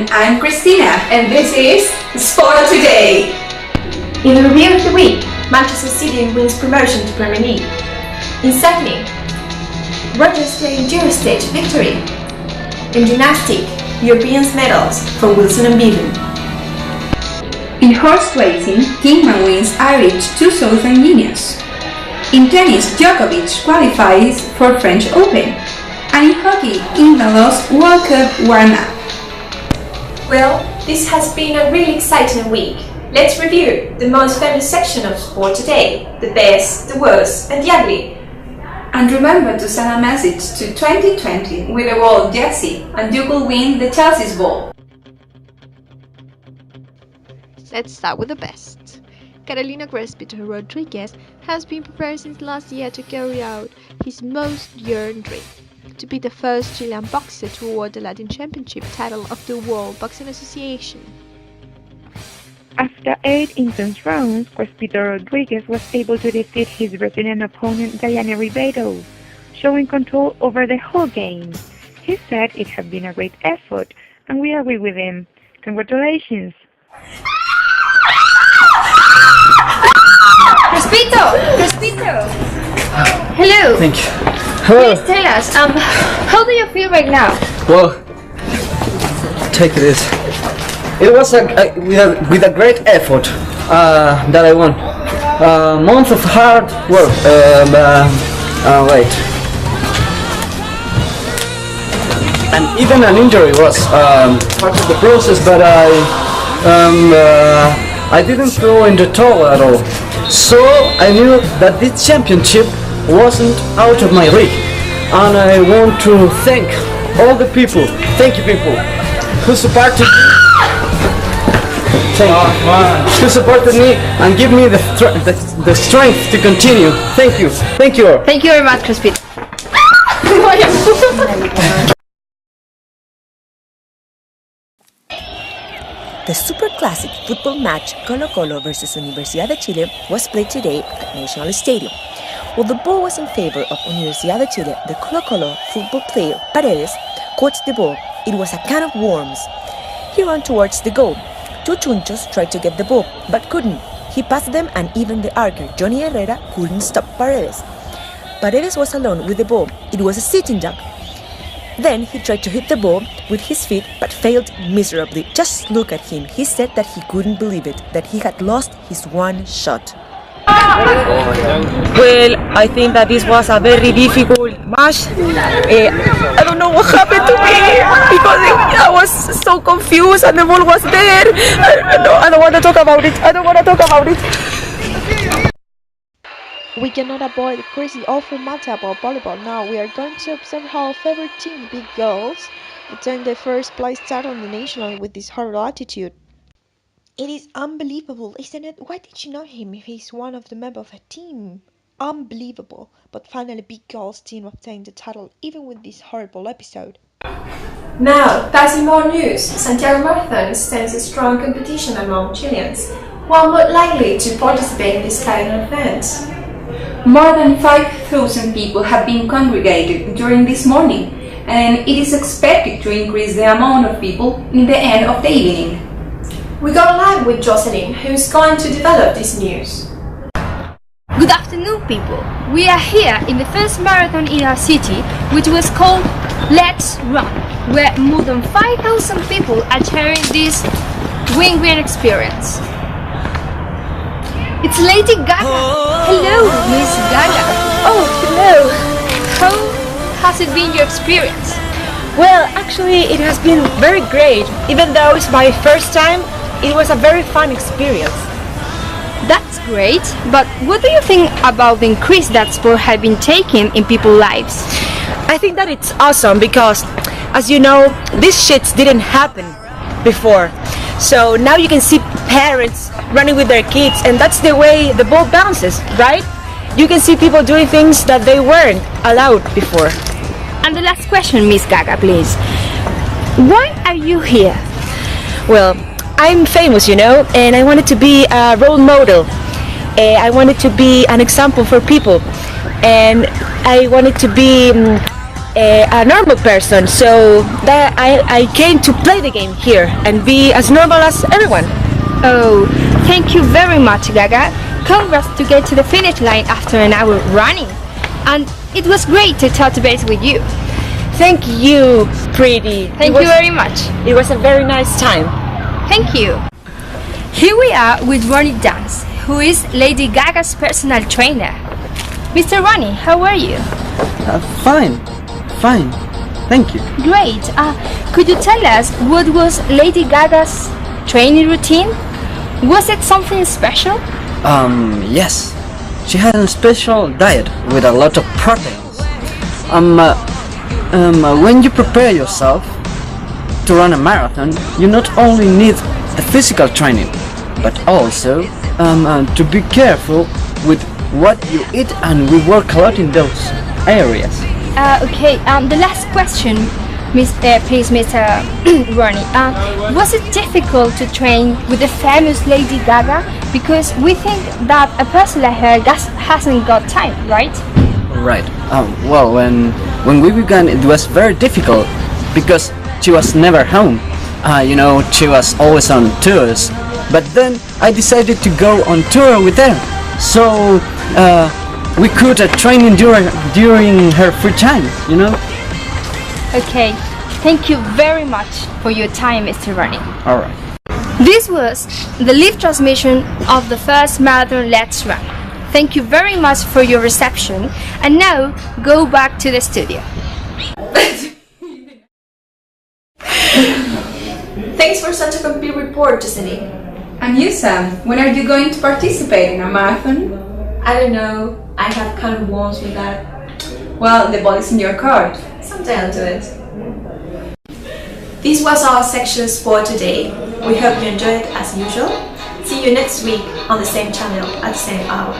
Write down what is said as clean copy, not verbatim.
And I'm Christina. And this is Sport Today. In the review of the week, Manchester City wins promotion to Premier League. In cycling, Rogers claimed Eurostage victory. In gymnastics, European medals for Wilson and Bevan. In horse racing, Kingman wins Irish 2000 Guineas. In tennis, Djokovic qualifies for French Open. And in hockey, England lost World Cup warm-up. Well, this has been a really exciting week. Let's review the most famous section of Sport Today: the best, the worst and the ugly. And remember to send a message to 2020 with the word Jersey and you will win the Chelsea's ball. Let's start with the best. Carolina Grespito Rodriguez has been preparing since last year to carry out his most yearned dream, to be the first Chilean boxer to award the Latin Championship title of the World Boxing Association. After 8 intense rounds, Crespito Rodriguez was able to defeat his Brazilian opponent Diana Ribeiro, showing control over the whole game. He said it had been a great effort, and we agree with him. Congratulations! Crespito! Hello! Thank you. Hello! Please tell us, how do you feel right now? Well, take this. It was with a great effort that I won. Months of hard work. Wait. And even an injury was part of the process, but I didn't throw in the towel at all. So I knew that this championship wasn't out of my league. And I want to thank all the people, who supported me. Who supported me and give me the strength to continue. Thank you. Thank you all. Thank you very much, Crespito. The super classic football match Colo-Colo versus Universidad de Chile was played today at National Stadium. While the ball was in favor of Universidad de Chile, the Colo-Colo football player Paredes caught the ball. It was a can of worms. He ran towards the goal. Two chunchos tried to get the ball, but couldn't. He passed them and even the archer, Johnny Herrera, couldn't stop Paredes. Paredes was alone with the ball. It was a sitting duck. Then he tried to hit the ball with his feet but failed miserably. Just look at him. He said that he couldn't believe it, that he had lost his one shot. Well, I think that this was a very difficult match. I don't know what happened to me because I was so confused and the ball was there. I don't want to talk about it. We cannot avoid the crazy awful matter about volleyball now. We are going to observe how our favorite team, Big Girls, obtained their first place title on the national with this horrible attitude. It is unbelievable, isn't it? Why did you know him if he's one of the members of her team? Unbelievable. But finally Big Girls team obtained the title even with this horrible episode. Now, passing more news, Santiago Marathon stands a strong competition among Chileans, who are more likely to participate in this kind of events. More than 5,000 people have been congregated during this morning, and it is expected to increase the amount of people in the end of the evening. We go live with Jocelyn, who is going to develop this news. Good afternoon, people. We are here in the first marathon in our city, which was called Let's Run, where more than 5,000 people are sharing this win-win experience. It's Lady Gaga. Hello, Miss Gaga. Oh, hello. How has it been your experience? Well, actually, it has been very great. Even though it's my first time, it was a very fun experience. That's great, but what do you think about the increase that sport has been taking in people's lives? I think that it's awesome because, as you know, these shits didn't happen before. So now you can see parents running with their kids, and that's the way the ball bounces, right? You can see people doing things that they weren't allowed before. And the last question, Miss Gaga, please. Why are you here? Well, I'm famous, you know, and I wanted to be a role model. I wanted to be an example for people, and I wanted to be a normal person, so that I came to play the game here and be as normal as everyone. Oh, thank you very much, Gaga. Congrats to get to the finish line after an hour running. And it was great to touch base with you. Thank you, Pretty. Thank you very much. It was a very nice time. Thank you. Here we are with Ronnie Dance, who is Lady Gaga's personal trainer. Mr. Ronnie, how are you? Fine. Thank you. Great. Could you tell us what was Lady Gaga's training routine? Was it something special? Yes. She had a special diet with a lot of proteins. When you prepare yourself to run a marathon, you not only need the physical training, but also to be careful with what you eat, and we work a lot in those areas. Okay, the last question, please, Mr. Ronnie. Was it difficult to train with the famous Lady Gaga? Because we think that a person like her hasn't got time, right? Right. Well, when we began, it was very difficult because she was never home. She was always on tours. But then I decided to go on tour with her, so we could train during her free time. Okay. Thank you very much for your time, Mr. Ronnie. All right. This was the live transmission of the first marathon Let's Run. Thank you very much for your reception, and now go back to the studio. Thanks for such a complete report, Justine. And you, Sam, when are you going to participate in a marathon? I don't know, I have kind of wants with that. Well, the ball is in your court. Someday I'll do it. This was our sections for today. We hope you enjoyed it as usual. See you next week on the same channel at the same hour.